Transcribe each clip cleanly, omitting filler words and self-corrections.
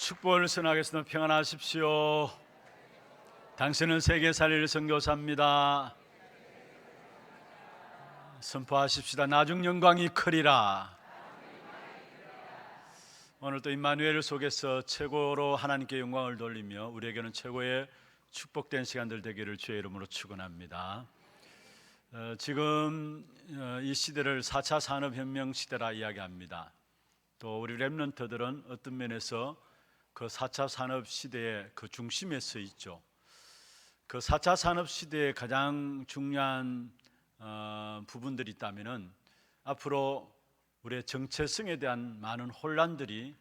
축복을 선하겠습니다. 평안하십시오. 당신은 세계 살릴 선교사입니다. 선포하십시다. 나중 영광이 크리라. 오늘 또 임마누엘 속에서 최고로 하나님께 영광을 돌리며 우리에게는 최고의 축복된 시간들 되기를 주의 이름으로 축원합니다. 지금 이 시대를 4차 산업혁명 시대라 이야기합니다. 또 우리 렘넌트들은 어떤 면에서 그 4차 산업시대의 그 중심에 서 있죠. 그 4차 산업시대의 가장 중요한 부분들이 있다면 앞으로 우리의 정체성에 대한 많은 혼란들이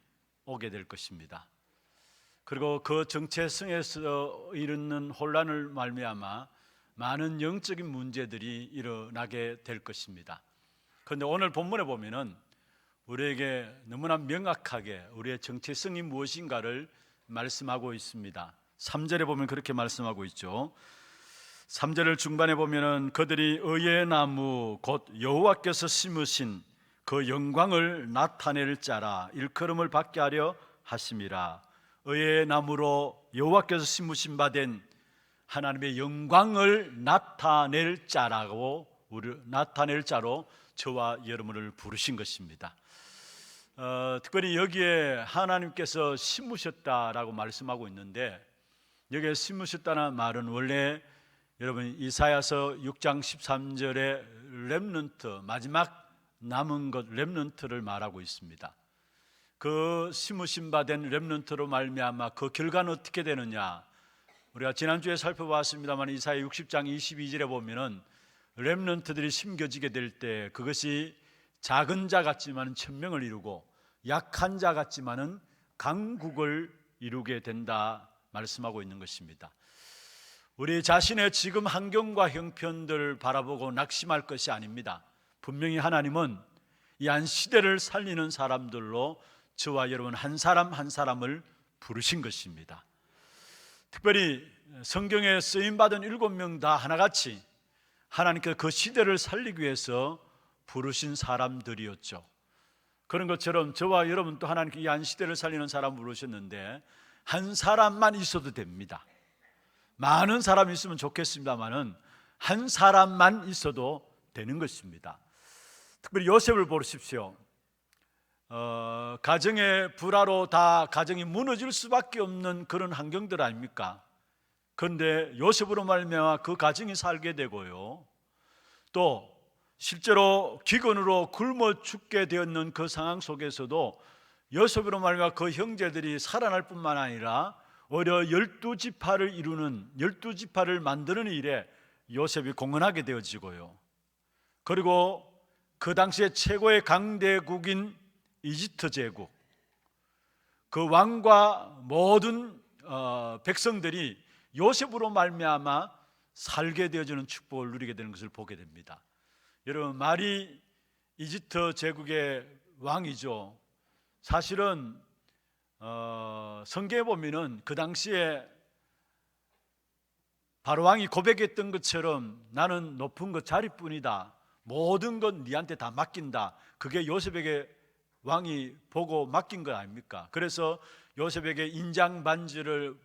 오게 될 것입니다. 그리고 그 정체성에서 이르는 혼란을 말미암아 많은 영적인 문제들이 일어나게 될 것입니다. 그런데 오늘 본문에 보면은 우리에게 너무나 명확하게 우리의 정체성이 무엇인가를 말씀하고 있습니다. 3절에 보면 그렇게 말씀하고 있죠. 3절을 중반에 보면은 그들이 의의 나무 곧 여호와께서 심으신 그 영광을 나타낼 자라 일컬음을 받게 하려 하심이라. 의의 나무로 여호와께서 심으신 바 된 하나님의 영광을 나타낼 자로 저와 여러분을 부르신 것입니다. 특별히 여기에 하나님께서 심으셨다라고 말씀하고 있는데, 여기에 심으셨다는 말은 원래 여러분 이사야서 6장 13절에 렘넌트, 마지막 남은 것 렘넌트를 말하고 있습니다. 그 심으신 바 된 렘넌트로 말미암아 그 결과는 어떻게 되느냐, 우리가 지난주에 살펴봤습니다만 이사야 60장 22절에 보면은 렘넌트들이 심겨지게 될 때 그것이 작은 자 같지만 천명을 이루고 약한 자 같지만은 강국을 이루게 된다 말씀하고 있는 것입니다. 우리 자신의 지금 환경과 형편들을 바라보고 낙심할 것이 아닙니다. 분명히 하나님은 이 한 시대를 살리는 사람들로 저와 여러분 한 사람 한 사람을 부르신 것입니다. 특별히 성경에 쓰임받은 7명 다 하나같이 하나님께서 그 시대를 살리기 위해서 부르신 사람들이었죠. 그런 것처럼 저와 여러분 또 하나님께 이 한 시대를 살리는 사람을 부르셨는데 한 사람만 있어도 됩니다. 많은 사람이 있으면 좋겠습니다만은 한 사람만 있어도 되는 것입니다. 특별히 요셉을 보십시오. 가정의 불화로 다 가정이 무너질 수밖에 없는 그런 환경들 아닙니까? 그런데 요셉으로 말미암아 그 가정이 살게 되고요, 또 실제로 기근으로 굶어 죽게 되었는 그 상황 속에서도 요셉으로 말미암아 그 형제들이 살아날 뿐만 아니라 오히려 12지파를 이루는 12지파를 만드는 일에 요셉이 공헌하게 되어지고요, 그리고 그 당시에 최고의 강대국인 이집트 제국, 그 왕과 모든 백성들이 요셉으로 말미암아 살게 되어지는 축복을 누리게 되는 것을 보게 됩니다. 여러분, 말이 이집트 제국의 왕이죠. 사실은 성경에 보면은 그 당시에 바로 왕이 고백했던 것처럼 나는 높은 것 자리뿐이다, 모든 것 네한테 다 맡긴다, 그게 요셉에게 왕이 보고 맡긴 것 아닙니까? 그래서 요셉에게 인장 반지를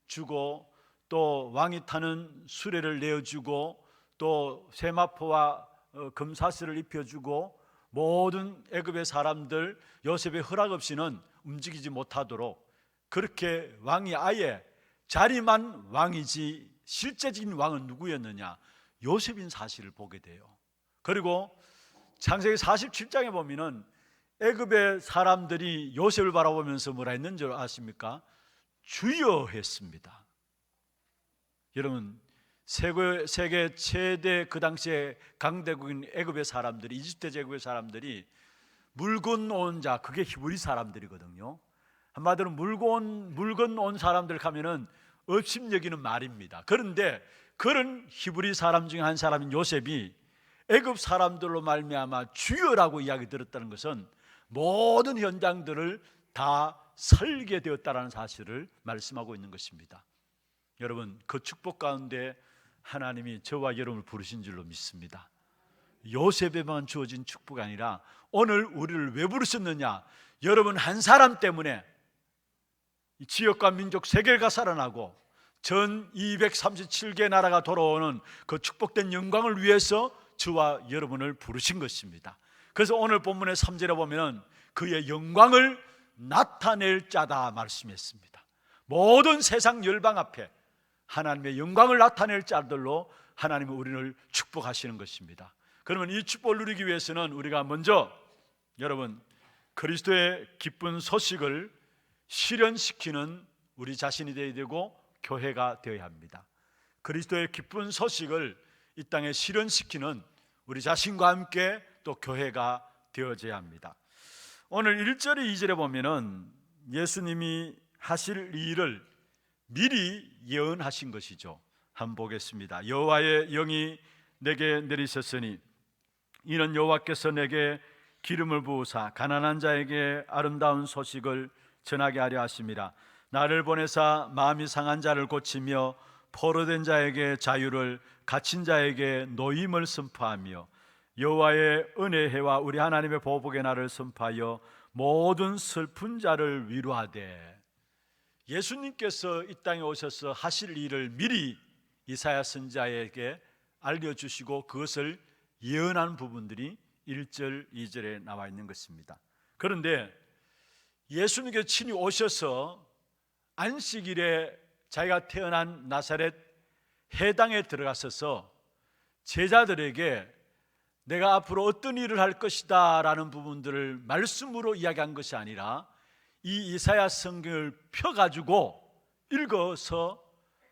주고 또 왕이 타는 수레를 내어주고 또 세마포와 금사슬을 입혀주고 모든 애굽의 사람들 요셉의 허락 없이는 움직이지 못하도록 그렇게 왕이 아예 자리만 왕이지 실제적인 왕은 누구였느냐? 요셉인 사실을 보게 돼요. 그리고 창세기 47장에 보면은 애굽의 사람들이 요셉을 바라보면서 뭐라 했는 줄 아십니까? 주여 했습니다. 여러분, 세계 최대 그 당시에 강대국인 애굽의 사람들이, 이집트 제국의 사람들이 물 건너온 자, 그게 히브리 사람들이거든요. 한마디로 물 건너온 사람들 하면은 업심여기는 말입니다. 그런데 그런 히브리 사람 중에 한 사람인 요셉이 애굽 사람들로 말미암아 주여라고 이야기 들었다는 것은 모든 현장들을 다 설계되었다는 사실을 말씀하고 있는 것입니다. 여러분, 그 축복 가운데 하나님이 저와 여러분을 부르신 줄로 믿습니다. 요셉에만 주어진 축복이 아니라 오늘 우리를 왜 부르셨느냐? 여러분 한 사람 때문에 이 지역과 민족 세계가 살아나고 전 237개 나라가 돌아오는 그 축복된 영광을 위해서 저와 여러분을 부르신 것입니다. 그래서 오늘 본문의 3절에 보면 그의 영광을 나타낼 자다 말씀했습니다. 모든 세상 열방 앞에 하나님의 영광을 나타낼 자들로 하나님은 우리를 축복하시는 것입니다. 그러면 이 축복을 누리기 위해서는 우리가 먼저 여러분 그리스도의 기쁜 소식을 실현시키는 우리 자신이 되어야 되고 교회가 되어야 합니다. 그리스도의 기쁜 소식을 이 땅에 실현시키는 우리 자신과 함께 또 교회가 되어져야 합니다. 오늘 1절에 2절에 보면은 예수님이 하실 일을 미리 예언하신 것이죠. 한번 보겠습니다. 여호와의 영이 내게 내리셨으니 이는 여호와께서 내게 기름을 부으사 가난한 자에게 아름다운 소식을 전하게 하려 하심이라. 나를 보내사 마음이 상한 자를 고치며 포로된 자에게 자유를, 갇힌 자에게 노임을 선포하며 여호와의 은혜해와 우리 하나님의 보복의 날을 선포하여 모든 슬픈 자를 위로하되. 예수님께서 이 땅에 오셔서 하실 일을 미리 이사야 선지자에게 알려주시고 그것을 예언한 부분들이 1절, 2절에 나와 있는 것입니다. 그런데 예수님께서 친히 오셔서 안식일에 자기가 태어난 나사렛 해당에 들어가셔서 제자들에게 내가 앞으로 어떤 일을 할 것이다 라는 부분들을 말씀으로 이야기한 것이 아니라 이 이사야 성경을 펴가지고 읽어서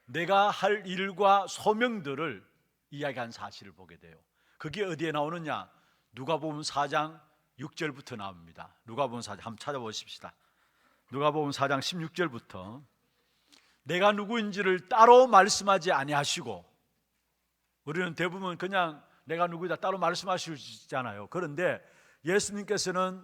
내가 할 일과 소명들을 이야기한 사실을 보게 돼요. 그게 어디에 나오느냐? 누가복음 4장 6절부터 나옵니다. 누가복음 4장 한번 찾아보십시다. 누가복음 4장 16절부터 내가 누구인지를 따로 말씀하지 아니하시고, 우리는 대부분 그냥 내가 누구이다 따로 말씀하시잖아요. 그런데 예수님께서는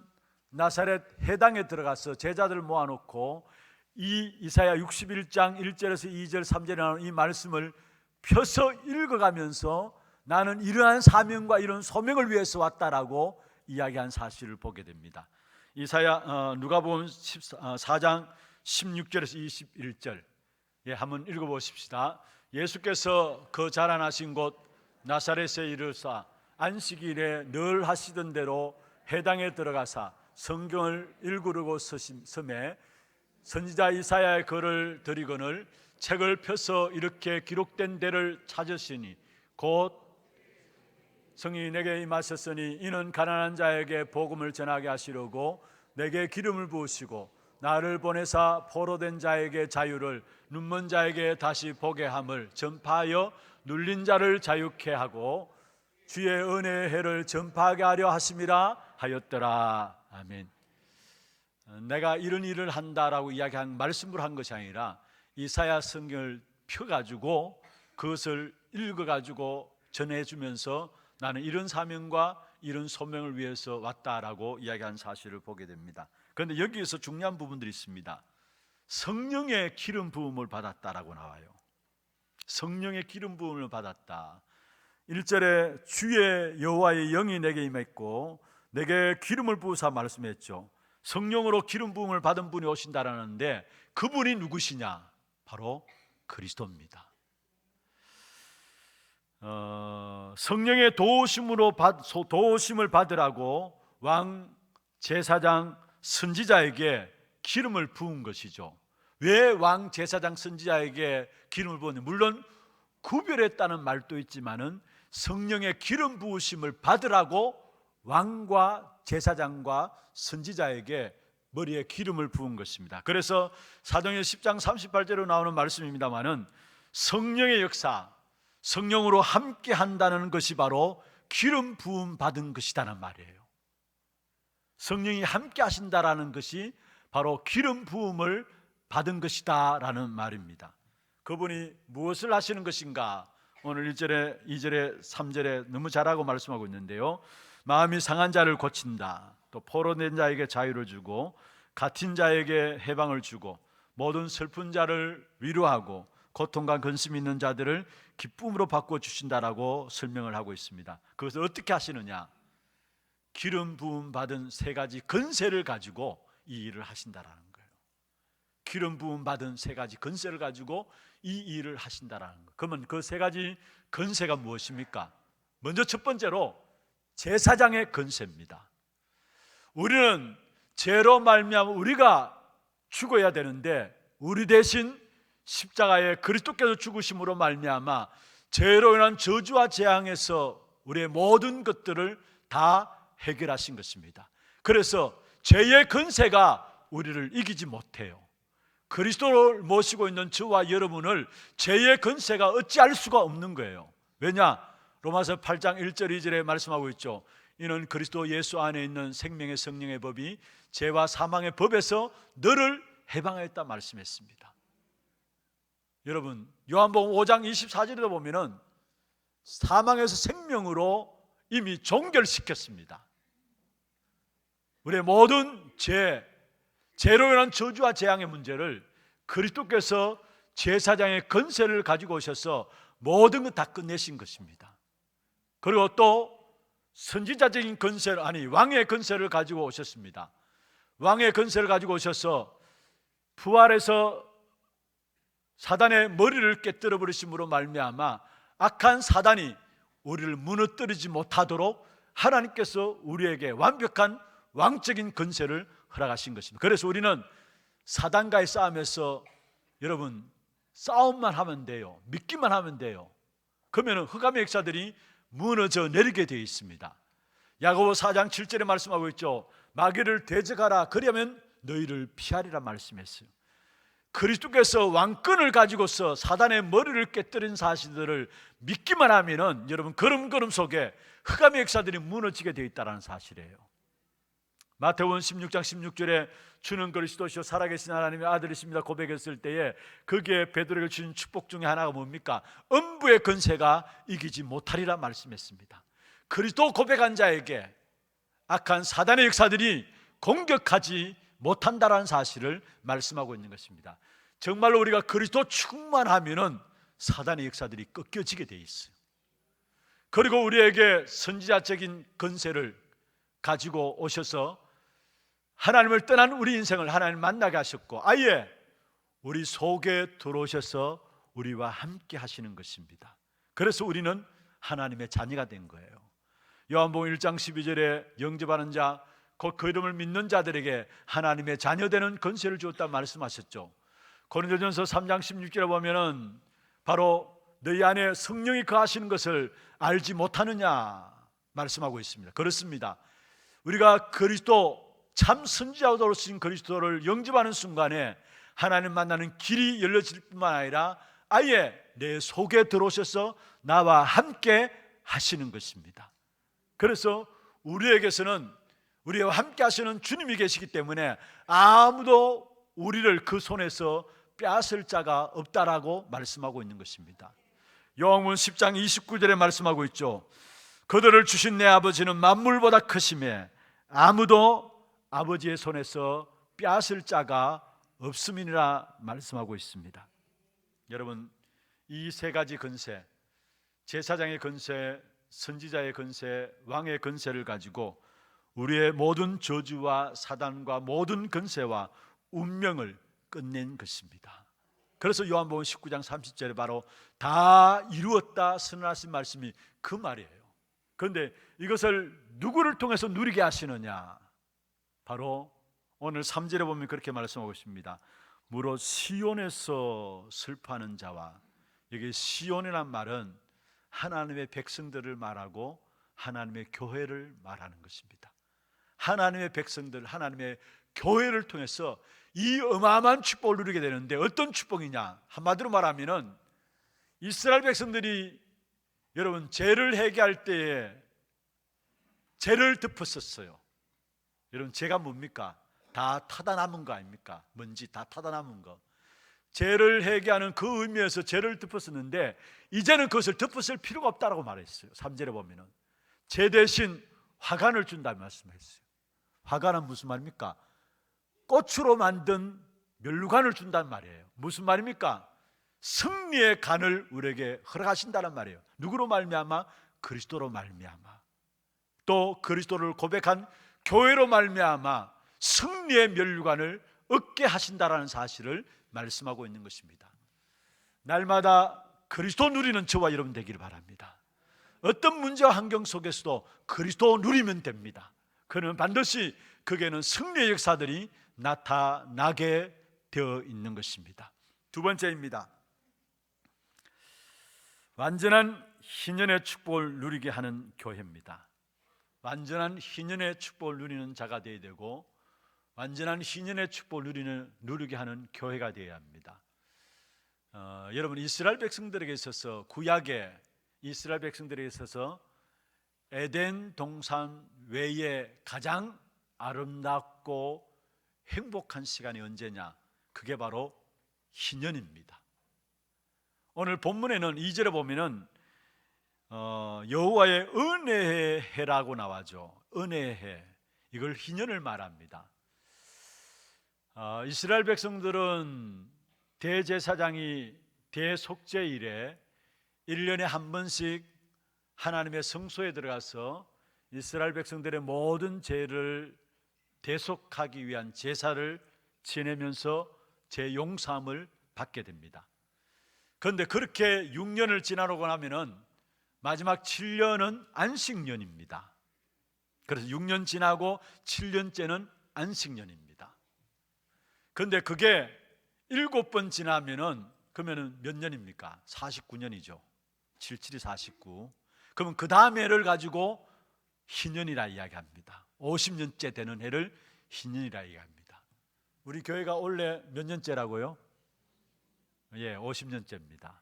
나사렛 해당에 들어가서 제자들을 모아놓고 이 이사야 61장 1절에서 2절 3절에 나오는 이 말씀을 펴서 읽어가면서 나는 이러한 사명과 이런 소명을 위해서 왔다라고 이야기한 사실을 보게 됩니다. 이사야 누가복음 4장 16절에서 21절 한번 읽어보십시다. 예수께서 그 자라나신 곳 나사렛에 이르사 안식일에 늘 하시던 대로 회당에 들어가사 성경을 읽으려고 서심에 선지자 이사야의 글을 드리거늘 책을 펴서 이렇게 기록된 데를 찾으시니 곧 성령이 내게 임하셨으니 이는 가난한 자에게 복음을 전하게 하시려고 내게 기름을 부으시고 나를 보내사 포로된 자에게 자유를, 눈먼 자에게 다시 보게 함을 전파하여 눌린 자를 자유케 하고 주의 은혜의 해를 전파하게 하려 하심이라 하였더라. 아멘. 내가 이런 일을 한다라고 이야기한 말씀으로 한 것이 아니라 이사야 성경을 펴가지고 그것을 읽어가지고 전해주면서 나는 이런 사명과 이런 소명을 위해서 왔다라고 이야기한 사실을 보게 됩니다. 그런데 여기에서 중요한 부분들이 있습니다. 성령의 기름 부음을 받았다라고 나와요. 성령의 기름 부음을 받았다. 1절에 주의 여호와의 영이 내게 임했고 내게 기름을 부으사 말씀했죠. 성령으로 기름 부음을 받은 분이 오신다라는데 그분이 누구시냐? 바로 그리스도입니다. 성령의 도우심을 받으라고 왕, 제사장, 선지자에게 기름을 부은 것이죠. 왜 왕, 제사장, 선지자에게 기름을 부었냐? 물론 구별했다는 말도 있지만은 성령의 기름 부으심을 받으라고 왕과 제사장과 선지자에게 머리에 기름을 부은 것입니다. 그래서 사도행전 10장 38절로 나오는 말씀입니다만은 성령의 역사, 성령으로 함께 한다는 것이 바로 기름 부음 받은 것이다는 말이에요. 성령이 함께 하신다라는 것이 바로 기름 부음을 받은 것이다라는 말입니다. 그분이 무엇을 하시는 것인가? 오늘 1절에 2절에 3절에 너무 잘하고 말씀하고 있는데요. 마음이 상한 자를 고친다. 또 포로된 자에게 자유를 주고 갇힌 자에게 해방을 주고 모든 슬픈 자를 위로하고 고통과 근심 있는 자들을 기쁨으로 바꿔 주신다라고 설명을 하고 있습니다. 그것을 어떻게 하시느냐? 기름 부음 받은 세 가지 근세를 가지고 이 일을 하신다라는 거예요. 기름 부음 받은 세 가지 건세를 가지고 이 일을 하신다라는 것. 그러면 그 세 가지 건세가 무엇입니까? 먼저 첫 번째로 제사장의 건세입니다. 우리는 죄로 말미암아 우리가 죽어야 되는데 우리 대신 십자가에 그리스도께서 죽으심으로 말미암아 죄로 인한 저주와 재앙에서 우리의 모든 것들을 다 해결하신 것입니다. 그래서 죄의 건세가 우리를 이기지 못해요. 그리스도를 모시고 있는 저와 여러분을 죄의 건세가 어찌할 수가 없는 거예요. 왜냐? 로마서 8장 1절 2절에 말씀하고 있죠. 이는 그리스도 예수 안에 있는 생명의 성령의 법이 죄와 사망의 법에서 너를 해방하였다 말씀했습니다. 여러분, 요한복음 5장 24절에 보면은 사망에서 생명으로 이미 종결시켰습니다. 우리의 모든 죄로 인한 저주와 재앙의 문제를 그리스도께서 제사장의 건세를 가지고 오셔서 모든 것 다 끝내신 것입니다. 그리고 또 선지자적인 건세를, 왕의 건세를 가지고 오셨습니다. 왕의 건세를 가지고 오셔서 부활해서 사단의 머리를 깨뜨려 버리심으로 말미암아 악한 사단이 우리를 무너뜨리지 못하도록 하나님께서 우리에게 완벽한 왕적인 건세를 허락하신 것입니다. 그래서 우리는 사단과의 싸움에서 여러분 싸움만 하면 돼요. 믿기만 하면 돼요. 그러면 흑암의 역사들이 무너져 내리게 되어 있습니다. 야고보 4장 7절에 말씀하고 있죠. 마귀를 대적하라 그리하면 너희를 피하리라 말씀했어요. 그리스도께서 왕권을 가지고서 사단의 머리를 깨뜨린 사실들을 믿기만 하면은 여러분 걸음걸음 속에 흑암의 역사들이 무너지게 되어 있다는 사실이에요. 마태복음 16장 16절에 주는 그리스도시요 살아계신 하나님의 아들이십니다 고백했을 때에 거기에 베드로에게 주신 축복 중에 하나가 뭡니까? 음부의 건세가 이기지 못하리라 말씀했습니다. 그리스도 고백한 자에게 악한 사단의 역사들이 공격하지 못한다라는 사실을 말씀하고 있는 것입니다. 정말로 우리가 그리스도 충만하면은 사단의 역사들이 꺾여지게 돼 있어요. 그리고 우리에게 선지자적인 건세를 가지고 오셔서 하나님을 떠난 우리 인생을 하나님 만나게 하셨고 아예 우리 속에 들어오셔서 우리와 함께 하시는 것입니다. 그래서 우리는 하나님의 자녀가 된 거예요. 요한복음 1장 12절에 영접하는 자 곧 그 이름을 믿는 자들에게 하나님의 자녀되는 건세를 주었다 말씀하셨죠. 고린도전서 3장 16절에 보면은 바로 너희 안에 성령이 거하시는 것을 알지 못하느냐 말씀하고 있습니다. 그렇습니다. 우리가 그리스도 참 선지자로서인 그리스도를 영접하는 순간에 하나님 만나는 길이 열려질 뿐만 아니라 아예 내 속에 들어오셔서 나와 함께 하시는 것입니다. 그래서 우리에게서는 우리와 함께 하시는 주님이 계시기 때문에 아무도 우리를 그 손에서 빼앗을 자가 없다라고 말씀하고 있는 것입니다. 요한복음 10장 29절에 말씀하고 있죠. 그들을 주신 내 아버지는 만물보다 크심에 아무도 아버지의 손에서 빼앗을 자가 없음이니라 말씀하고 있습니다. 여러분, 이 세 가지 건세, 제사장의 건세, 선지자의 건세, 왕의 건세를 가지고 우리의 모든 저주와 사단과 모든 건세와 운명을 끝낸 것입니다. 그래서 요한복음 19장 30절에 바로 다 이루었다 선언하신 말씀이 그 말이에요. 그런데 이것을 누구를 통해서 누리게 하시느냐? 바로 오늘 3절에 보면 그렇게 말씀하고 있습니다. 무릇 시온에서 슬퍼하는 자와, 여기 시온이란 말은 하나님의 백성들을 말하고 하나님의 교회를 말하는 것입니다. 하나님의 백성들, 하나님의 교회를 통해서 이 어마어마한 축복을 누리게 되는데 어떤 축복이냐? 한마디로 말하면은 이스라엘 백성들이 여러분 죄를 회개할 때에 죄를 덮었었어요. 여러분 죄가 뭡니까? 다 타다 남은 거 아닙니까? 먼지 다 타다 남은 거. 죄를 회개하는 그 의미에서 죄를 덮었었는데 이제는 그것을 덮었을 필요가 없다라고 말했어요. 3절에 보면은 죄 대신 화관을 준다는 말씀했어요. 화관은 무슨 말입니까? 꽃으로 만든 멸류관을 준다는 말이에요. 무슨 말입니까? 승리의 간을 우리에게 허락하신다는 말이에요. 누구로 말미암아? 그리스도로 말미암아. 또 그리스도를 고백한 교회로 말미암아 승리의 멸류관을 얻게 하신다라는 사실을 말씀하고 있는 것입니다. 날마다 그리스도 누리는 저와 여러분 되기를 바랍니다. 어떤 문제와 환경 속에서도 그리스도 누리면 됩니다. 그는 반드시 거기에는 승리의 역사들이 나타나게 되어 있는 것입니다. 두 번째입니다. 완전한 희년의 축복을 누리게 하는 교회입니다. 완전한 희년의 축복을 누리는 자가 되어야 되고 완전한 희년의 축복을 누리게 하는 교회가 되어야 합니다. 여러분, 이스라엘 백성들에게 있어서 구약의 이스라엘 백성들에게 있어서 에덴 동산 외에 가장 아름답고 행복한 시간이 언제냐? 그게 바로 희년입니다. 오늘 본문에는 2절에 보면은 여호와의 은혜의 해라고 나와죠. 은혜의 해, 이걸 희년을 말합니다. 이스라엘 백성들은 대제사장이 대속죄일에 1년에 한 번씩 하나님의 성소에 들어가서 이스라엘 백성들의 모든 죄를 대속하기 위한 제사를 지내면서 죄 용서함을 받게 됩니다. 그런데 그렇게 6년을 지나고 나면은 마지막 7년은 안식년입니다. 그래서 6년 지나고 7년째는 안식년입니다. 그런데 그게 7번 지나면은 그러면은 몇 년입니까? 49년이죠. 77이 49. 그러면 그 다음 해를 가지고 희년이라 이야기합니다. 50년째 되는 해를 희년이라 이야기합니다. 우리 교회가 원래 몇 년째라고요? 예, 50년째입니다.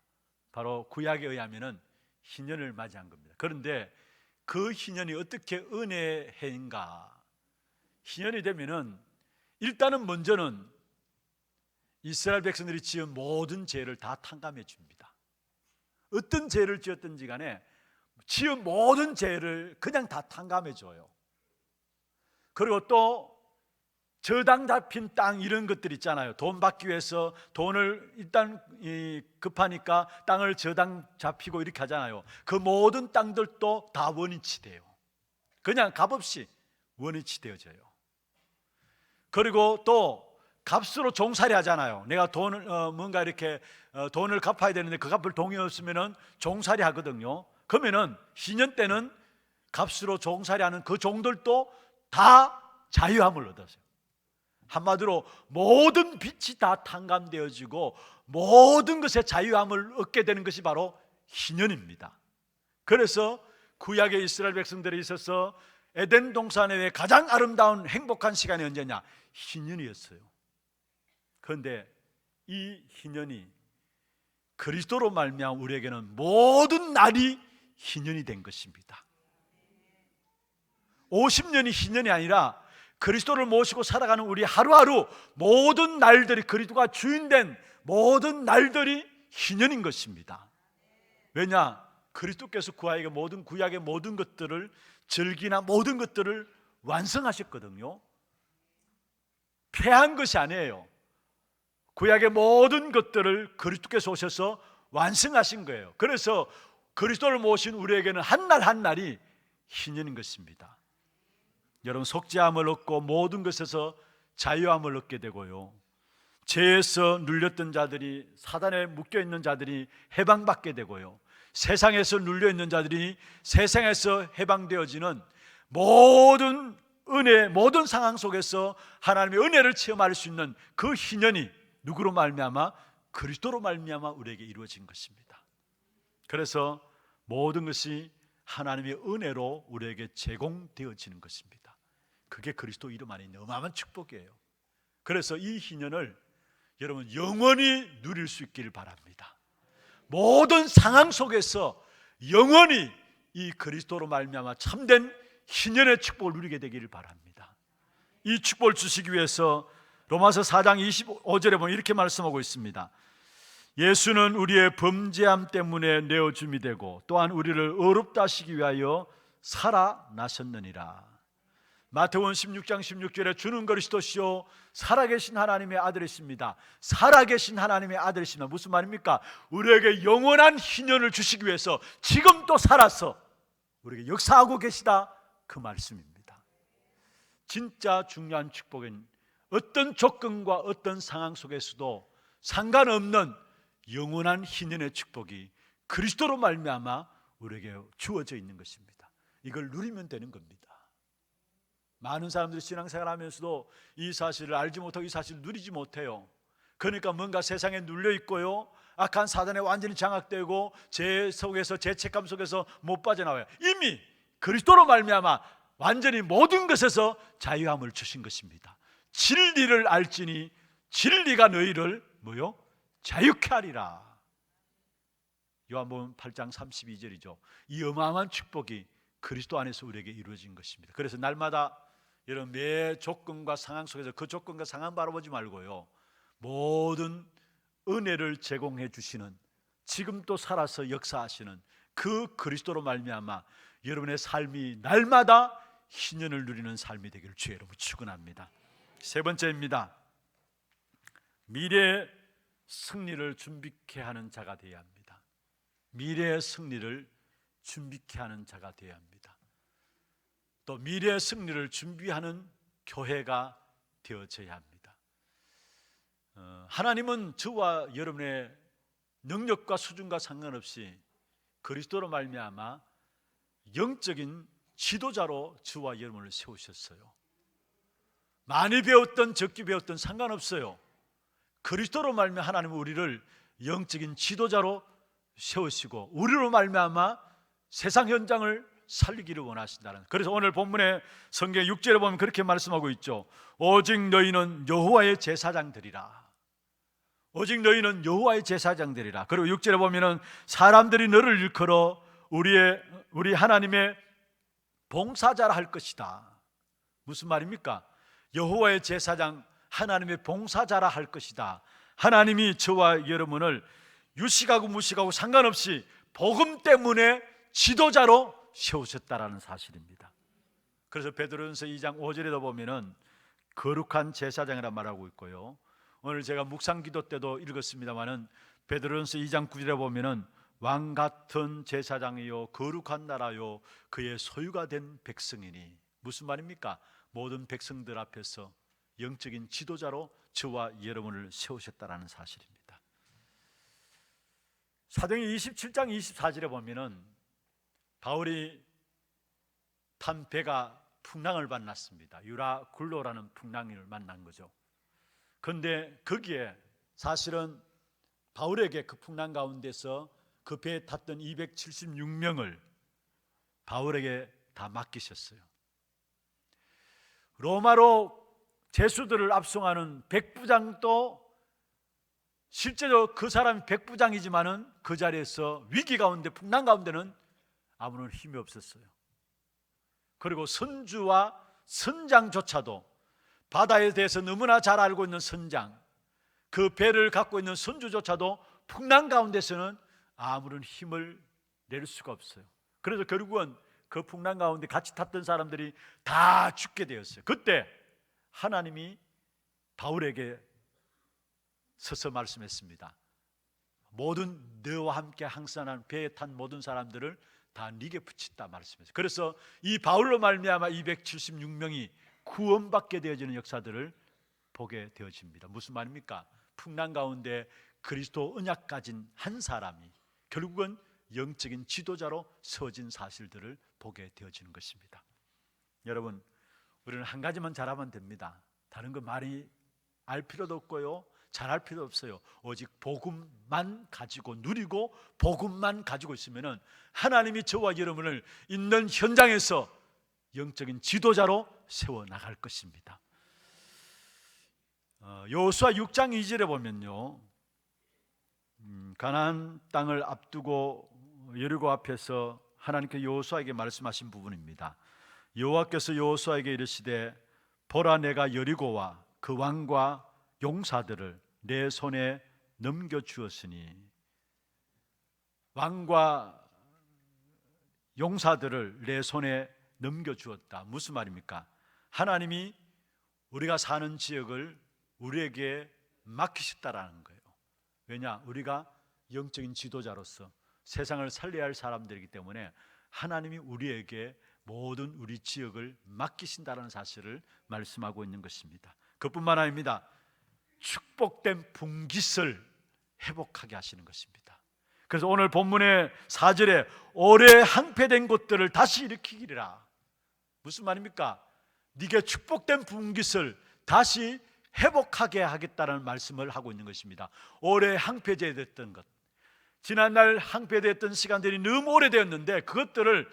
바로 구약에 의하면은 희년을 맞이한 겁니다. 그런데 그 희년이 어떻게 은혜의 해인가? 희년이 되면은 일단은 먼저는 이스라엘 백성들이 지은 모든 죄를 다 탕감해 줍니다. 어떤 죄를 지었든지 간에 지은 모든 죄를 그냥 다 탕감해 줘요. 그리고 또 저당 잡힌 땅 이런 것들 있잖아요. 돈 받기 위해서 돈을 일단 급하니까 땅을 저당 잡히고 이렇게 하잖아요. 그 모든 땅들도 다 원위치 돼요. 그냥 값없이 원위치 되어져요. 그리고 또 값으로 종살이 하잖아요. 내가 돈을 뭔가 이렇게 돈을 갚아야 되는데 그 갚을 돈이 없으면은 종살이 하거든요. 그러면은 희년 때는 값으로 종살이 하는 그 종들도 다 자유함을 얻었어요. 한마디로 모든 빚이 다 탕감되어지고 모든 것에 자유함을 얻게 되는 것이 바로 희년입니다. 그래서 구약의 이스라엘 백성들에 있어서 에덴 동산의 가장 아름다운 행복한 시간이 언제냐? 희년이었어요. 그런데 이 희년이 그리스도로 말미암아 우리에게는 모든 날이 희년이 된 것입니다. 50년이 희년이 아니라 그리스도를 모시고 살아가는 우리 하루하루 모든 날들이 그리스도가 주인된 모든 날들이 희년인 것입니다. 왜냐? 그리스도께서 구약의 모든 것들을 절기나 모든 것들을 완성하셨거든요. 폐한 것이 아니에요. 구약의 모든 것들을 그리스도께서 오셔서 완성하신 거예요. 그래서 그리스도를 모신 우리에게는 한 날 한 날이 희년인 것입니다. 여러분, 속죄함을 얻고 모든 것에서 자유함을 얻게 되고요, 죄에서 눌렸던 자들이, 사단에 묶여있는 자들이 해방받게 되고요, 세상에서 눌려있는 자들이 세상에서 해방되어지는 모든 은혜, 모든 상황 속에서 하나님의 은혜를 체험할 수 있는 그 희년이 누구로 말미암아? 그리스도로 말미암아 우리에게 이루어진 것입니다. 그래서 모든 것이 하나님의 은혜로 우리에게 제공되어지는 것입니다. 그게 그리스도 이름 안에 있는 어마어마한 축복이에요. 그래서 이 희년을 여러분 영원히 누릴 수 있기를 바랍니다. 모든 상황 속에서 영원히 이 그리스도로 말미암아 참된 희년의 축복을 누리게 되기를 바랍니다. 이 축복을 주시기 위해서 로마서 4장 25절에 보면 이렇게 말씀하고 있습니다. 예수는 우리의 범죄함 때문에 내어줌이 되고 또한 우리를 의롭다 하시기 위하여 살아나셨느니라. 마태복음 16장 16절에 주는 그리스도시요 살아계신 하나님의 아들이십니다. 살아계신 하나님의 아들이십니다. 무슨 말입니까? 우리에게 영원한 희년을 주시기 위해서 지금 또 살아서 우리에게 역사하고 계시다, 그 말씀입니다. 진짜 중요한 축복인 어떤 조건과 어떤 상황 속에서도 상관없는 영원한 희년의 축복이 그리스도로 말미암아 우리에게 주어져 있는 것입니다. 이걸 누리면 되는 겁니다. 많은 사람들이 신앙생활하면서도 이 사실을 알지 못하고 이 사실을 누리지 못해요. 그러니까 뭔가 세상에 눌려 있고요, 악한 사단에 완전히 장악되고 제 속에서, 제 책감 속에서 못 빠져나와요. 이미 그리스도로 말미암아 완전히 모든 것에서 자유함을 주신 것입니다. 진리를 알지니 진리가 너희를 뭐요? 자유케 하리라. 요한복음 8장 32절이죠. 이 어마어마한 축복이 그리스도 안에서 우리에게 이루어진 것입니다. 그래서 날마다 이런 매 조건과 상황 속에서 그 조건과 상황 바라보지 말고요, 모든 은혜를 제공해 주시는, 지금 또 살아서 역사하시는 그 그리스도로 말미암아 여러분의 삶이 날마다 희년을 누리는 삶이 되기를 주의 이름으로 축원합니다. 세 번째입니다. 미래의 승리를 준비케 하는 자가 되어야 합니다. 미래의 승리를 준비케 하는 자가 되어야 합니다. 또 미래의 승리를 준비하는 교회가 되어져야 합니다. 하나님은 저와 여러분의 능력과 수준과 상관없이 그리스도로 말미암아 영적인 지도자로 저와 여러분을 세우셨어요. 많이 배웠던 적게 배웠던 상관없어요. 그리스도로 말미암아 하나님은 우리를 영적인 지도자로 세우시고 우리로 말미암아 세상 현장을 살리기를 원하신다는. 그래서 오늘 본문의 성경 6절에 보면 그렇게 말씀하고 있죠. 오직 너희는 여호와의 제사장들이라. 오직 너희는 여호와의 제사장들이라. 그리고 6절에 보면은 사람들이 너를 일컬어 우리 하나님의 봉사자라 할 것이다. 무슨 말입니까? 여호와의 제사장, 하나님의 봉사자라 할 것이다. 하나님이 저와 여러분을 유식하고 무식하고 상관없이 복음 때문에 지도자로 세우셨다라는 사실입니다. 그래서 베드로전서 2장 5절에도 보면은 거룩한 제사장이라 말하고 있고요, 오늘 제가 묵상 기도 때도 읽었습니다마는 베드로전서 2장 9절에 보면은 왕 같은 제사장이요 거룩한 나라요 그의 소유가 된 백성이니. 무슨 말입니까? 모든 백성들 앞에서 영적인 지도자로 저와 여러분을 세우셨다라는 사실입니다. 사도행전 27장 24절에 보면은 바울이 탄 배가 풍랑을 만났습니다. 유라굴로라는 풍랑을 만난 거죠. 그런데 거기에 사실은 바울에게 그 풍랑 가운데서 그 배에 탔던 276명을 바울에게 다 맡기셨어요. 로마로 죄수들을 압송하는 백부장도 실제로 그 사람이 백부장이지만은 그 자리에서 위기 가운데, 풍랑 가운데는 아무런 힘이 없었어요. 그리고 선주와 선장조차도, 바다에 대해서 너무나 잘 알고 있는 선장, 그 배를 갖고 있는 선주조차도 풍랑 가운데서는 아무런 힘을 낼 수가 없어요. 그래서 결국은 그 풍랑 가운데 같이 탔던 사람들이 다 죽게 되었어요. 그때 하나님이 바울에게 서서 말씀했습니다. 모든 너와 함께 항산한 배에 탄 모든 사람들을 다 네게 붙였다 말씀했어요. 그래서 이 바울로 말미암아 276명이 구원받게 되어지는 역사들을 보게 되어집니다. 무슨 말입니까? 풍랑 가운데 그리스도 언약 가진 한 사람이 결국은 영적인 지도자로 서진 사실들을 보게 되어지는 것입니다. 여러분, 우리는 한 가지만 잘하면 됩니다. 다른 거 많이 알 필요도 없고요, 잘할 필요 없어요. 오직 복음만 가지고 누리고 복음만 가지고 있으면 하나님이 저와 여러분을 있는 현장에서 영적인 지도자로 세워나갈 것입니다. 여호수아 6장 2절에 보면요, 가나안 땅을 앞두고 여리고 앞에서 하나님께 여호수아에게 말씀하신 부분입니다. 여호와께서 여호수아에게 이르시되 보라, 내가 여리고와 그 왕과 용사들을 내 손에 넘겨주었으니. 왕과 용사들을 내 손에 넘겨주었다. 무슨 말입니까? 하나님이 우리가 사는 지역을 우리에게 맡기셨다라는 거예요. 왜냐? 우리가 영적인 지도자로서 세상을 살려야 할 사람들이기 때문에 하나님이 우리에게 모든 우리 지역을 맡기신다는 사실을 말씀하고 있는 것입니다. 그뿐만 아닙니다. 축복된 분깃을 회복하게 하시는 것입니다. 그래서 오늘 본문의 4절에 오래 항폐된 것들을 다시 일으키리라. 무슨 말입니까? 네게 축복된 분깃을 다시 회복하게 하겠다는 말씀을 하고 있는 것입니다. 오래 항폐되었던 것, 지난날 항폐되었던 시간들이 너무 오래되었는데 그것들을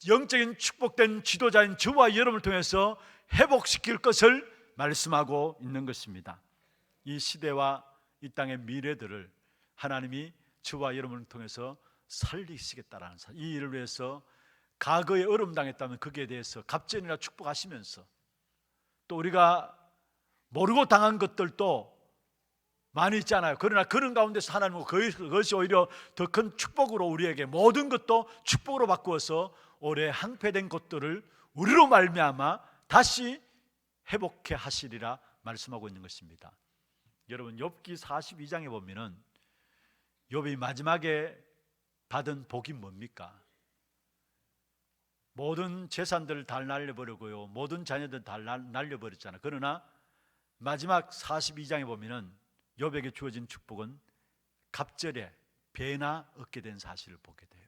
영적인 축복된 지도자인 저와 여러분을 통해서 회복시킬 것을 말씀하고 있는 것입니다. 이 시대와 이 땅의 미래들을 하나님이 저와 여러분을 통해서 살리시겠다라는 사실, 이 일을 위해서 과거에 어려움 당했다면 거기에 대해서 갑절이나 축복하시면서 또 우리가 모르고 당한 것들도 많이 있잖아요. 그러나 그런 가운데서 하나님은 그것이 오히려 더 큰 축복으로 우리에게 모든 것도 축복으로 바꾸어서 오래 항폐된 것들을 우리로 말미암아 다시 회복해 하시리라 말씀하고 있는 것입니다. 여러분, 욥기 42장에 보면은 욥이 마지막에 받은 복이 뭡니까? 모든 재산들을 다 날려버리고요, 모든 자녀들 다 날려버렸잖아요. 그러나 마지막 42장에 보면은 욥에게 주어진 축복은 갑절에 배나 얻게 된 사실을 보게 돼요.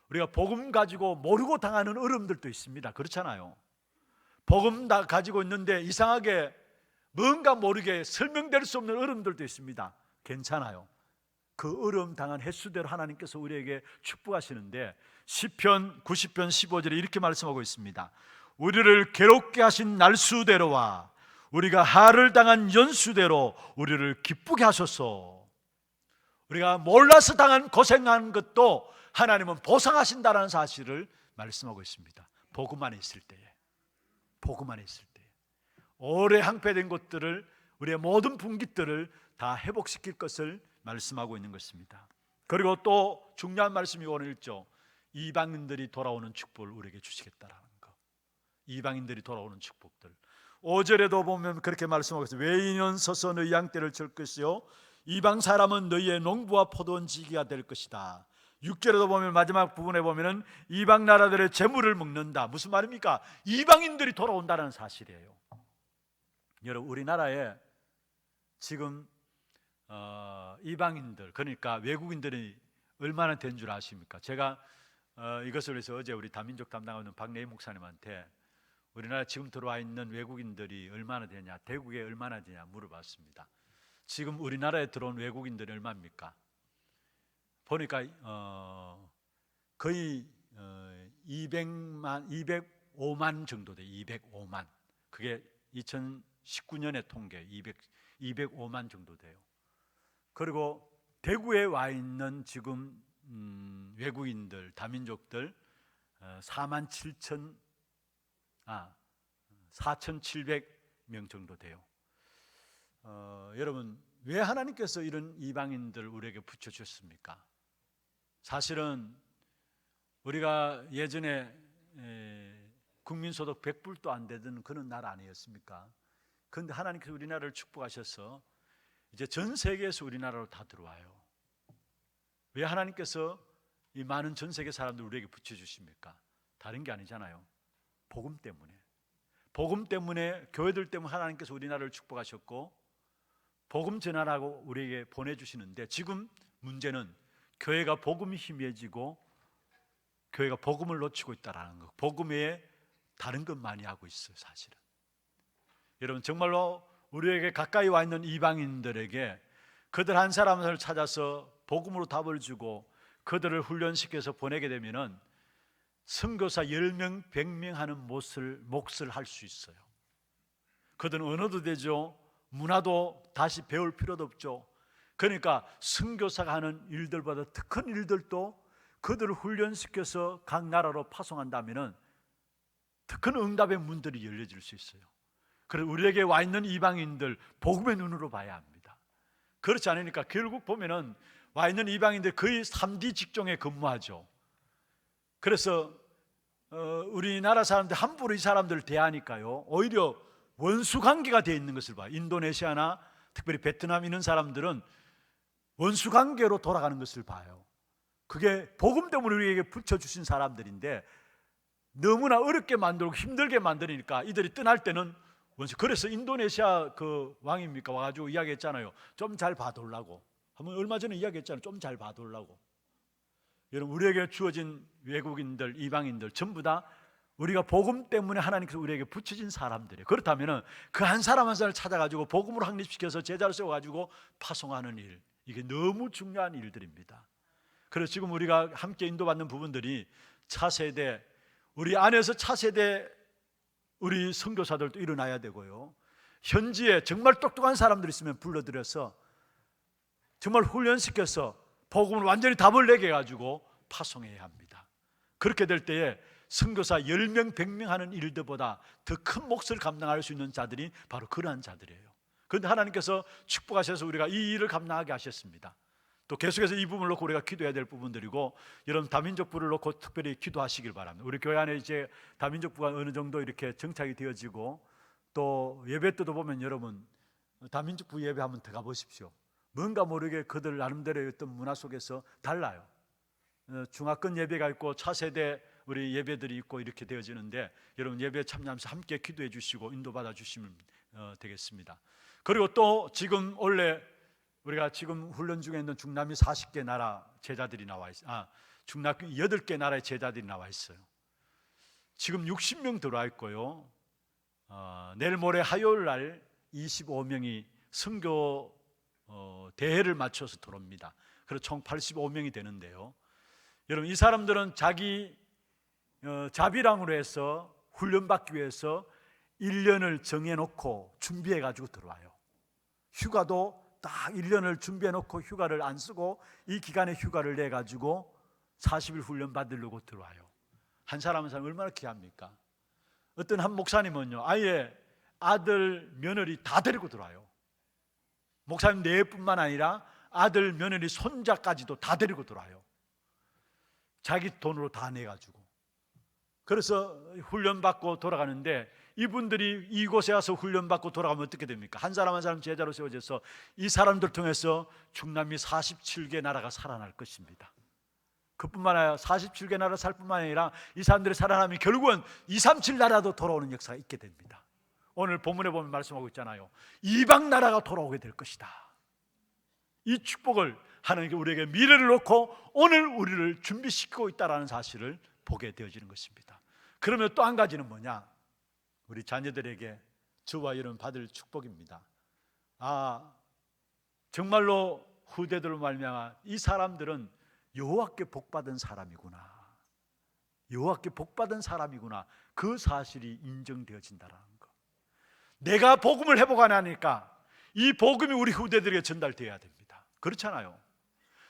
우리가 복음 가지고 모르고 당하는 어려움들도 있습니다. 그렇잖아요. 복음 다 가지고 있는데 이상하게 뭔가 모르게 설명될 수 없는 어려움들도 있습니다. 괜찮아요. 그 어려움 당한 횟수대로 하나님께서 우리에게 축복하시는데 시편 90편 15절에 이렇게 말씀하고 있습니다. 우리를 괴롭게 하신 날수대로와 우리가 하를 당한 연수대로 우리를 기쁘게 하소서. 우리가 몰라서 당한 고생한 것도 하나님은 보상하신다는 사실을 말씀하고 있습니다. 복음 안에 있을 때에, 복음 안에 있을 때에 오래 항폐된 것들을, 우리의 모든 분깃들을 다 회복시킬 것을 말씀하고 있는 것입니다. 그리고 또 중요한 말씀이 오늘 있죠. 이방인들이 돌아오는 축복을 우리에게 주시겠다라는 거. 이방인들이 돌아오는 축복들. 5절에도 보면 그렇게 말씀하고 있어요. 외인은 서서 너희 양떼를 칠 것이요 이방 사람은 너희의 농부와 포도원 지기가 될 것이다. 6절에도 보면 마지막 부분에 보면은 이방 나라들의 재물을 먹는다. 무슨 말입니까? 이방인들이 돌아온다는 사실이에요. 여러분, 우리나라에 지금 이방인들, 그러니까 외국인들이 얼마나 된 줄 아십니까? 제가 이것을 위해서 어제 우리 다민족 담당하는 박래희 목사님한테 우리나라 지금 들어와 있는 외국인들이 얼마나 되냐, 대국에 얼마나 되냐 물어봤습니다. 지금 우리나라에 들어온 외국인들이 얼마입니까? 보니까 거의 205만 정도 돼요. 205만. 그게 2019년의 통계 205만 정도 돼요. 그리고 대구에 와 있는 지금 외국인들, 다민족들 4,700명 정도 돼요. 여러분, 왜 하나님께서 이런 이방인들 우리에게 붙여주셨습니까? 사실은 우리가 예전에 국민소득 100불도 안 되던 그런 나라 아니었습니까? 그런데 하나님께서 우리나라를 축복하셔서 이제 전 세계에서 우리나라로 다 들어와요. 왜 하나님께서 이 많은 전 세계 사람들 우리에게 붙여주십니까? 다른 게 아니잖아요. 복음 때문에. 복음 때문에, 교회들 때문에 하나님께서 우리나라를 축복하셨고 복음 전하라고 우리에게 보내주시는데, 지금 문제는 교회가 복음이 희미해지고 교회가 복음을 놓치고 있다는 거. 복음 외에 다른 것 많이 하고 있어요. 사실은 여러분, 정말로 우리에게 가까이 와 있는 이방인들에게 그들 한 사람을 찾아서 복음으로 답을 주고 그들을 훈련시켜서 보내게 되면은 선교사 10명, 100명 하는 몫을 할 수 있어요. 그들은 언어도 되죠. 문화도 다시 배울 필요도 없죠. 그러니까 선교사가 하는 일들보다 더 큰 일들도 그들을 훈련시켜서 각 나라로 파송한다면은 더 큰 응답의 문들이 열려질 수 있어요. 그래서 우리에게 와 있는 이방인들 복음의 눈으로 봐야 합니다. 그렇지 않으니까 결국 보면은 와 있는 이방인들 거의 3D 직종에 근무하죠. 그래서 우리나라 사람들 함부로 이 사람들을 대하니까요, 오히려 원수 관계가 되어 있는 것을 봐요. 인도네시아나 특별히 베트남 있는 사람들은 원수 관계로 돌아가는 것을 봐요. 그게 복음 때문에 우리에게 붙여주신 사람들인데 너무나 어렵게 만들고 힘들게 만드니까 이들이 떠날 때는 원수. 그래서 인도네시아 그 왕입니까 와가지고 이야기했잖아요. 좀 잘 봐달라고. 한번 얼마 전에 이야기했잖아요. 좀 잘 봐달라고. 여러분, 우리에게 주어진 외국인들, 이방인들 전부 다 우리가 복음 때문에 하나님께서 우리에게 붙여진 사람들이에요. 그렇다면 그 한 사람 한 사람을 찾아가지고 복음으로 확립시켜서 제자를 세워가지고 파송하는 일, 이게 너무 중요한 일들입니다. 그래서 지금 우리가 함께 인도받는 부분들이 차세대, 우리 안에서 차세대 우리 선교사들도 일어나야 되고요, 현지에 정말 똑똑한 사람들이 있으면 불러들여서 정말 훈련시켜서 복음을 완전히 답을 내게 해가지고 파송해야 합니다. 그렇게 될 때에 선교사 10명, 100명 하는 일들보다 더 큰 몫을 감당할 수 있는 자들이 바로 그러한 자들이에요. 그런데 하나님께서 축복하셔서 우리가 이 일을 감당하게 하셨습니다. 또 계속해서 이 부분을 놓고 우리가 기도해야 될 부분들이고, 여러분 다민족 부를 놓고 특별히 기도하시길 바랍니다. 우리 교회 안에 이제 다민족 부가 어느 정도 이렇게 정착이 되어지고, 또 예배 때도 보면 여러분 다민족 부 예배 한번 들어가 보십시오. 뭔가 모르게 그들 나름대로의 어떤 문화 속에서 달라요. 중화권 예배가 있고 차세대 우리 예배들이 있고 이렇게 되어지는데, 여러분 예배 참여하면서 함께 기도해 주시고 인도받아 주시면 되겠습니다. 그리고 또 지금 원래 우리가 지금 훈련 중에 있는 중남미 40개 나라 제자들이 나와 있어요. 중남미 8개 나라의 제자들이 나와 있어요. 지금 60명 들어와 있고요, 내일 모레 화요일 날 25명이 선교 대회를 마쳐서 들어옵니다. 그래서 총 85명이 되는데요, 여러분 이 사람들은 자기 자비랑으로 해서 훈련받기 위해서 1년을 정해놓고 준비해가지고 들어와요. 휴가도 딱 1년을 준비해놓고 휴가를 안 쓰고 이 기간에 휴가를 내가지고 40일 훈련 받으려고 들어와요. 한 사람 한 사람 얼마나 귀합니까? 어떤 한 목사님은요, 아예 아들 며느리 다 데리고 들어와요. 목사님 내뿐만 아니라 아들 며느리 손자까지도 다 데리고 들어와요. 자기 돈으로 다 내가지고. 그래서 훈련받고 돌아가는데, 이분들이 이곳에 와서 훈련받고 돌아가면 어떻게 됩니까? 한 사람 한 사람 제자로 세워져서 이 사람들 통해서 중남미 47개 나라가 살아날 것입니다. 그뿐만 아니라 47개 나라 살 뿐만 아니라 이 사람들이 살아나면 결국은 237 나라도 돌아오는 역사가 있게 됩니다. 오늘 본문에 보면 말씀하고 있잖아요. 이방 나라가 돌아오게 될 것이다. 이 축복을 하나님께 우리에게 미래를 놓고 오늘 우리를 준비시키고 있다는 사실을 보게 되어지는 것입니다. 그러면 또 한 가지는 뭐냐? 우리 자녀들에게 저와 여러분 받을 축복입니다. 정말로 후대들로 말미암아 이 사람들은 여호와께 복받은 사람이구나, 여호와께 복받은 사람이구나, 그 사실이 인정되어진다는 것. 내가 복음을 회복하니까 이 복음이 우리 후대들에게 전달되어야 됩니다. 그렇잖아요.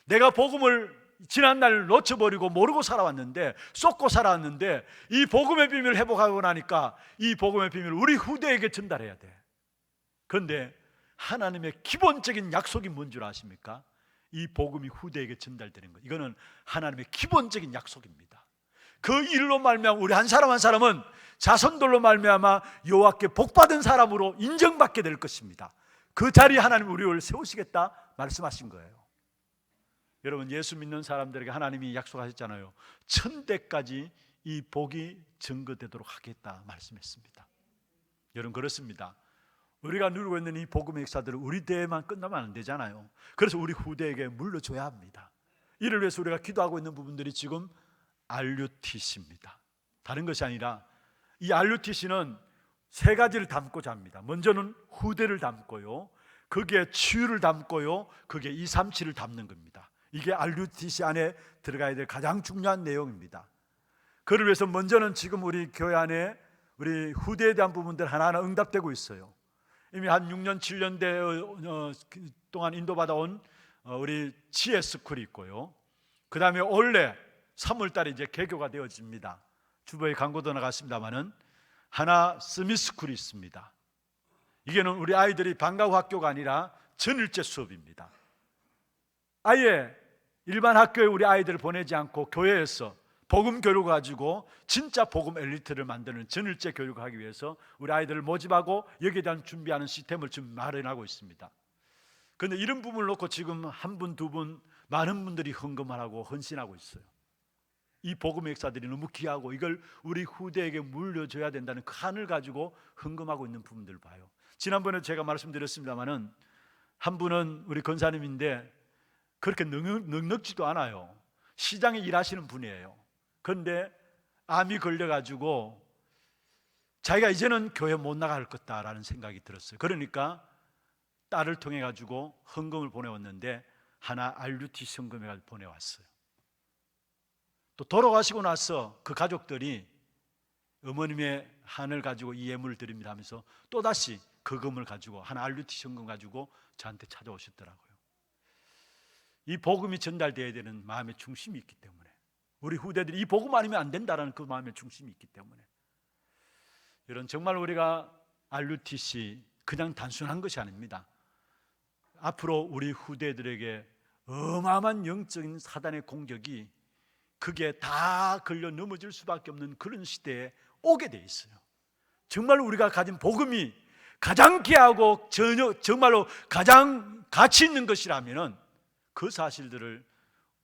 내가 복음을 지난날 놓쳐버리고 모르고 살아왔는데, 쏟고 살아왔는데, 이 복음의 비밀을 회복하고 나니까 이 복음의 비밀을 우리 후대에게 전달해야 돼. 그런데 하나님의 기본적인 약속이 뭔 줄 아십니까? 이 복음이 후대에게 전달되는 것, 이거는 하나님의 기본적인 약속입니다. 그 일로 말미암아 우리 한 사람 한 사람은 자손들로 말미암아 여호와께 복받은 사람으로 인정받게 될 것입니다. 그 자리에 하나님 우리를 세우시겠다 말씀하신 거예요. 여러분 예수 믿는 사람들에게 하나님이 약속하셨잖아요. 1000대까지 이 복이 증거되도록 하겠다 말씀했습니다. 여러분 그렇습니다. 우리가 누리고 있는 이 복음의 역사들은 우리 대에만 끝나면 안 되잖아요. 그래서 우리 후대에게 물려줘야 합니다. 이를 위해서 우리가 기도하고 있는 부분들이 지금 RUTC입니다. 다른 것이 아니라 이 RUTC는 세 가지를 담고자 합니다. 먼저는 후대를 담고요, 거기에 치유를 담고요, 거기에 237을 담는 겁니다. 이게 RUTC 안에 들어가야 될 가장 중요한 내용입니다. 그를 위해서 먼저는 지금 우리 교회 안에 우리 후대에 대한 부분들 하나하나 응답되고 있어요. 이미 한 6년 7년 동안 인도받아온 우리 지혜 스쿨이 있고요, 그 다음에 올해 3월달에 이제 개교가 되어집니다. 주보에 광고도 나갔습니다마는 하나 스미스쿨이 있습니다. 이게는 우리 아이들이 방과후 학교가 아니라 전일제 수업입니다. 아예 일반 학교에 우리 아이들을 보내지 않고 교회에서 복음 교육을 가지고 진짜 복음 엘리트를 만드는 전일제 교육을 하기 위해서 우리 아이들을 모집하고 여기에 대한 준비하는 시스템을 지금 마련하고 있습니다. 그런데 이런 부분을 놓고 지금 한 분, 두 분, 많은 분들이 헌금을 하고 헌신하고 있어요. 이 복음의 역사들이 너무 귀하고 이걸 우리 후대에게 물려줘야 된다는 그 한을 가지고 헌금하고 있는 부분들을 봐요. 지난번에 제가 말씀드렸습니다마는 한 분은 우리 권사님인데 그렇게 넉넉지도 않아요. 시장에 일하시는 분이에요. 그런데 암이 걸려가지고 자기가 이제는 교회 못 나갈 거다라는 생각이 들었어요. 그러니까 딸을 통해 가지고 헌금을 보내왔는데 하나 RUTC 헌금을 보내왔어요. 또 돌아가시고 나서 그 가족들이 어머님의 한을 가지고 이 예물을 드립니다 하면서 또다시 그 금을 가지고 하나 RUTC 헌금 가지고 저한테 찾아오셨더라고요. 이 복음이 전달되어야 되는 마음의 중심이 있기 때문에, 우리 후대들이 이 복음 아니면 안 된다라는 그 마음의 중심이 있기 때문에, 이런 정말 우리가 RUTC 그냥 단순한 것이 아닙니다. 앞으로 우리 후대들에게 어마어마한 영적인 사단의 공격이 그게 다 걸려 넘어질 수밖에 없는 그런 시대에 오게 돼 있어요. 정말 우리가 가진 복음이 가장 귀하고 정말로 가장 가치 있는 것이라면 그 사실들을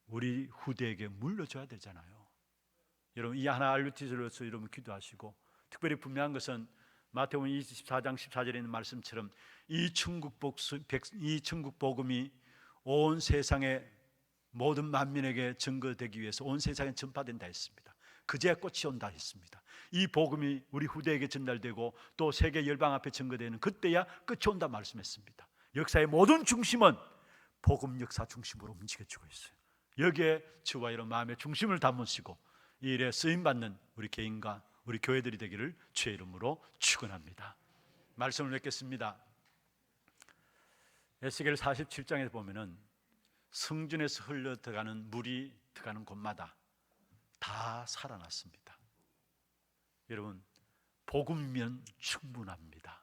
우리 후대에게 물려줘야 되잖아요. 여러분, 이 하나 RUTC로서 여러분 기도하시고, 특별히 분명한 것은 마태복음 24장 14절에 있는 말씀처럼 이 천국 복음이 온 세상의 모든 만민에게 증거되기 위해서 온 세상에 전파된다 했습니다. 그제야 꽃이 온다 했습니다. 이 복음이 우리 후대에게 전달되고 또 세계 열방 앞에 증거되는 그때야 끝이 온다 말씀했습니다. 역사의 모든 중심은 복음 역사 중심으로 움직여지고 있어요. 여기에 저와 이런 마음의 중심을 담으시고 이 일에 쓰임받는 우리 개인과 우리 교회들이 되기를 주의 이름으로 축원합니다. 말씀을 맺겠습니다. 에스겔 47장에 보면은 성전에서 흘러 들어가는 물이 들어가는 곳마다 다 살아났습니다. 여러분, 복음이면 충분합니다.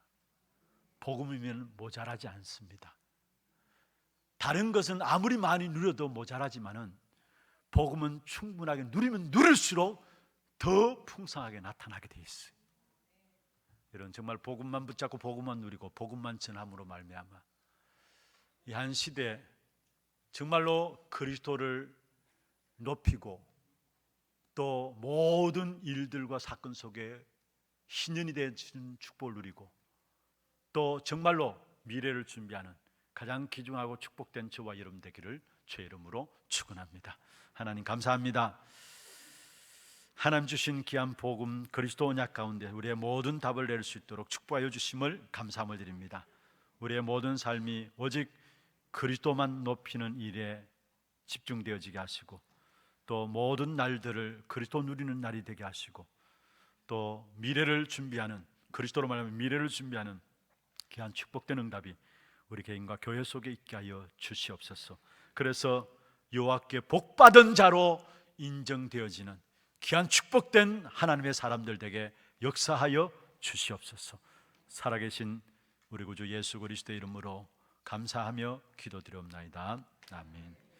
복음이면 모자라지 않습니다. 다른 것은 아무리 많이 누려도 모자라지만은 복음은 충분하게 누리면 누릴수록 더 풍성하게 나타나게 돼 있어요. 여러분, 정말 복음만 붙잡고 복음만 누리고 복음만 전함으로 말미암아 이 한 시대 정말로 그리스도를 높이고 또 모든 일들과 사건 속에 신년이 되는 축복을 누리고 또 정말로 미래를 준비하는 가장 귀중하고 축복된 저와 여러분 되기를 주의 이름으로 축원합니다. 하나님 감사합니다. 하나님 주신 귀한 복음 그리스도 언약 가운데 우리의 모든 답을 낼 수 있도록 축복하여 주심을 감사함을 드립니다. 우리의 모든 삶이 오직 그리스도만 높이는 일에 집중되어지게 하시고 또 모든 날들을 그리스도 누리는 날이 되게 하시고 또 미래를 준비하는, 그리스도로 말하면 미래를 준비하는 귀한 축복된 응답이 우리 개인과 교회 속에 있게 하여 주시옵소서. 그래서 여호와께 복받은 자로 인정되어지는 귀한 축복된 하나님의 사람들 되게 역사하여 주시옵소서. 살아계신 우리 구주 예수 그리스도의 이름으로 감사하며 기도드리옵나이다. 아멘.